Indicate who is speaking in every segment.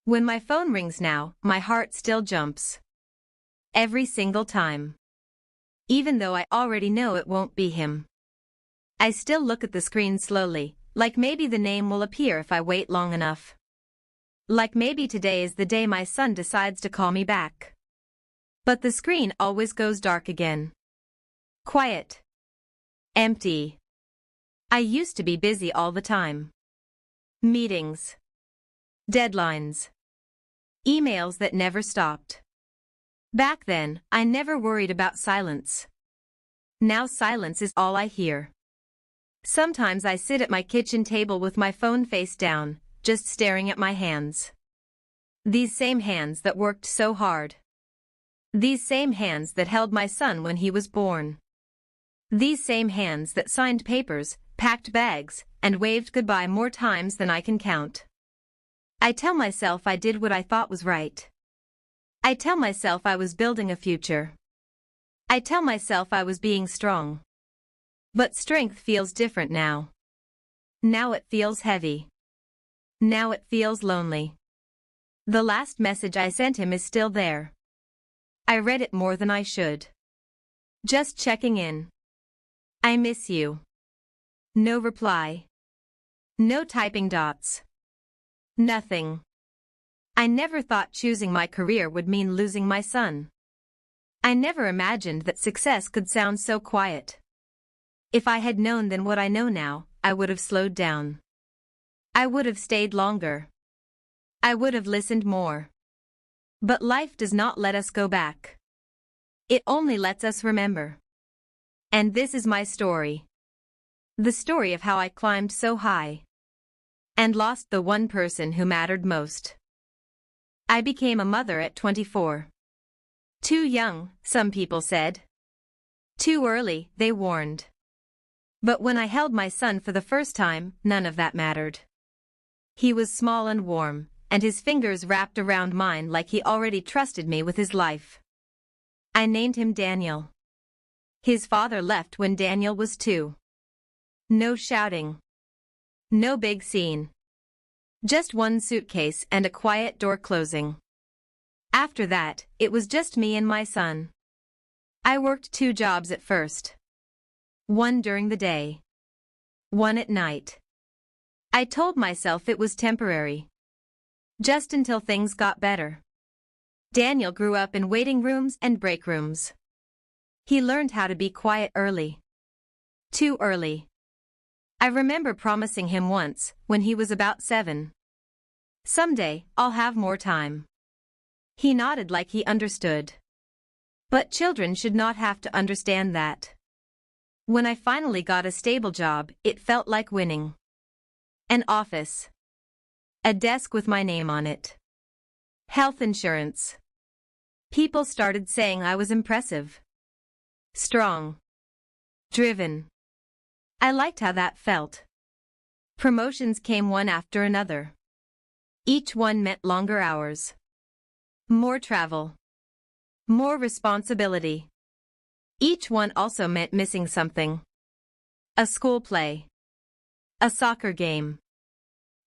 Speaker 1: When my phone rings now, my heart still jumps. Every single time. Even though I already know it won't be him. I still look at the screen slowly, like maybe the name will appear if I wait long enough. Like maybe today is the day my son decides to call me back. But the screen always goes dark again. Quiet. Empty. I used to be busy all the time. Meetings. Deadlines. Emails that never stopped. Back then, I never worried about silence. Now silence is all I hear. Sometimes I sit at my kitchen table with my phone face down, just staring at my hands. These same hands that worked so hard. These same hands that held my son when he was born. These same hands that signed papers, packed bags, and waved goodbye more times than I can count. I tell myself I did what I thought was right. I tell myself I was building a future. I tell myself I was being strong. But strength feels different now. Now it feels heavy. Now it feels lonely. The last message I sent him is still there. I read it more than I should. Just checking in. I miss you. No reply. No typing dots. Nothing. I never thought choosing my career would mean losing my son. I never imagined that success could sound so quiet. If I had known then what I know now, I would have slowed down. I would have stayed longer. I would have listened more. But life does not let us go back. It only lets us remember. And this is my story. The story of how I climbed so high. And lost the one person who mattered most. I became a mother at 24. Too young, some people said. Too early, they warned. But when I held my son for the first time, none of that mattered. He was small and warm, and his fingers wrapped around mine like he already trusted me with his life. I named him Daniel. His father left when Daniel was 2. No shouting. No big scene. Just one suitcase and a quiet door closing. After that, it was just me and my son. I worked 2 jobs at first. One during the day. One at night. I told myself it was temporary. Just until things got better. Daniel grew up in waiting rooms and break rooms. He learned how to be quiet early. Too early. I remember promising him once, when he was about 7. Someday, I'll have more time. He nodded like he understood. But children should not have to understand that. When I finally got a stable job, it felt like winning. An office. A desk with my name on it. Health insurance. People started saying I was impressive. Strong. Driven. I liked how that felt. Promotions came one after another. Each one meant longer hours. More travel. More responsibility. Each one also meant missing something. A school play. A soccer game.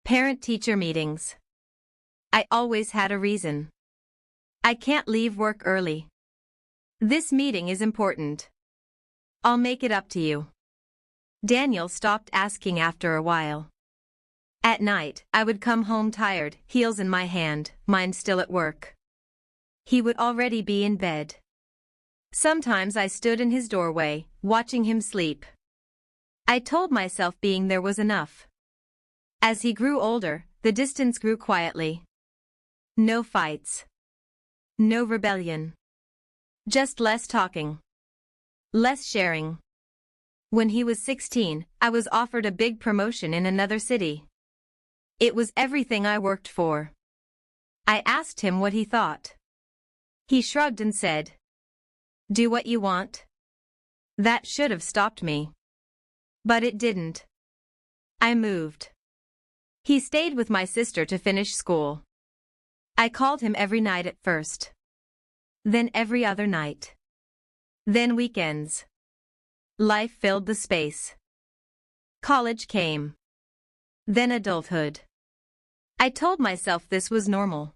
Speaker 1: Parent-teacher meetings. I always had a reason. I can't leave work early. This meeting is important. I'll make it up to you. Daniel stopped asking after a while. At night, I would come home tired, heels in my hand, mind still at work. He would already be in bed. Sometimes I stood in his doorway, watching him sleep. I told myself being there was enough. As he grew older, the distance grew quietly. No fights. No rebellion. Just less talking. Less sharing. When he was 16, I was offered a big promotion in another city. It was everything I worked for. I asked him what he thought. He shrugged and said, "Do what you want." That should have stopped me. But it didn't. I moved. He stayed with my sister to finish school. I called him every night at first. Then every other night. Then weekends. Life filled the space. College came. Then adulthood. I told myself this was normal.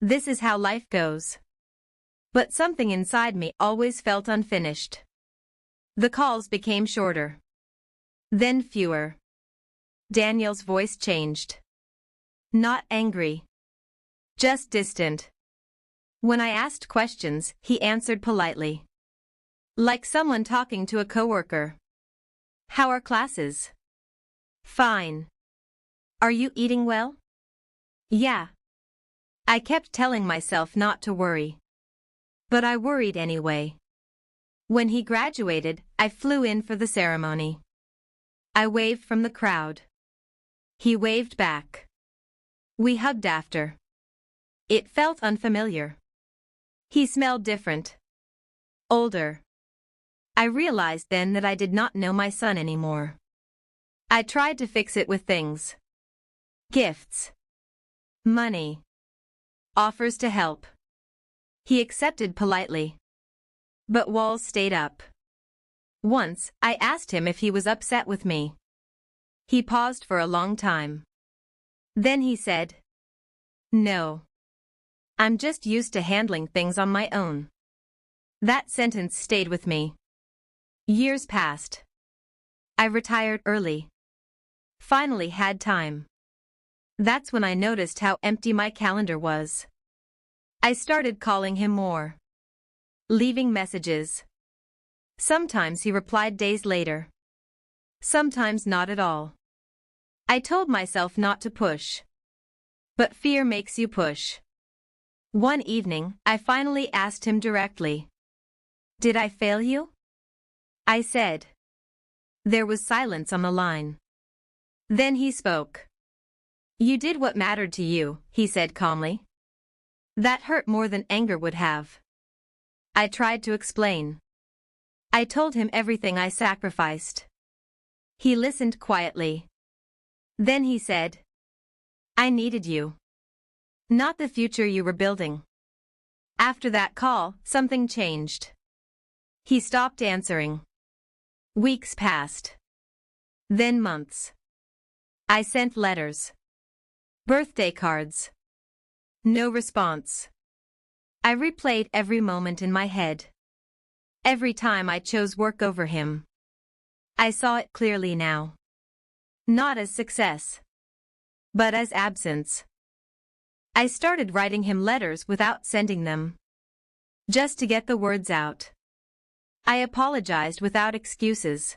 Speaker 1: This is how life goes. But something inside me always felt unfinished. The calls became shorter. Then fewer. Daniel's voice changed. Not angry. Just distant. When I asked questions, he answered politely. Like someone talking to a coworker. How are classes? Fine. Are you eating well? Yeah. I kept telling myself not to worry. But I worried anyway. When he graduated, I flew in for the ceremony. I waved from the crowd. He waved back. We hugged after. It felt unfamiliar. He smelled different. Older. I realized then that I did not know my son anymore. I tried to fix it with things. Gifts. Money. Offers to help. He accepted politely. But walls stayed up. Once, I asked him if he was upset with me. He paused for a long time. Then he said, No. I'm just used to handling things on my own. That sentence stayed with me. Years passed. I retired early. Finally had time. That's when I noticed how empty my calendar was. I started calling him more. Leaving messages. Sometimes he replied days later. Sometimes not at all. I told myself not to push. But fear makes you push. One evening, I finally asked him directly. Did I fail you? I said. There was silence on the line. Then he spoke. You did what mattered to you, he said calmly. That hurt more than anger would have. I tried to explain. I told him everything I sacrificed. He listened quietly. Then he said, I needed you. Not the future you were building. After that call, something changed. He stopped answering. Weeks passed. Then months. I sent letters. Birthday cards. No response. I replayed every moment in my head. Every time I chose work over him. I saw it clearly now. Not as success. But as absence. I started writing him letters without sending them. Just to get the words out. I apologized without excuses.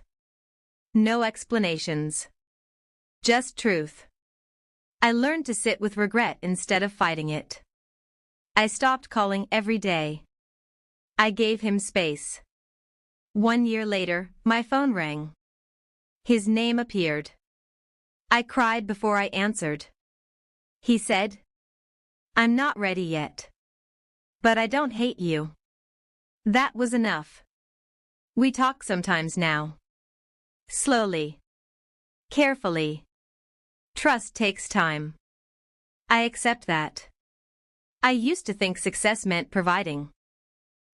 Speaker 1: No explanations. Just truth. I learned to sit with regret instead of fighting it. I stopped calling every day. I gave him space. 1 year later, my phone rang. His name appeared. I cried before I answered. He said, I'm not ready yet. But I don't hate you. That was enough. We talk sometimes now. Slowly. Carefully. Trust takes time. I accept that. I used to think success meant providing.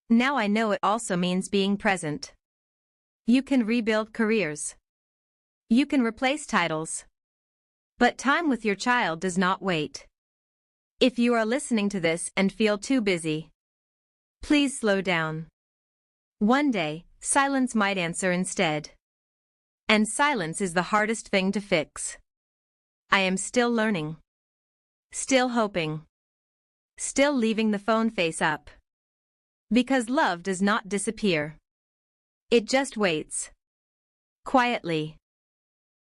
Speaker 1: Now I know it also means being present. You can rebuild careers. You can replace titles. But time with your child does not wait. If you are listening to this and feel too busy, please slow down. One day, silence might answer instead. And silence is the hardest thing to fix. I am still learning. Still hoping. Still leaving the phone face up. Because love does not disappear. It just waits. Quietly.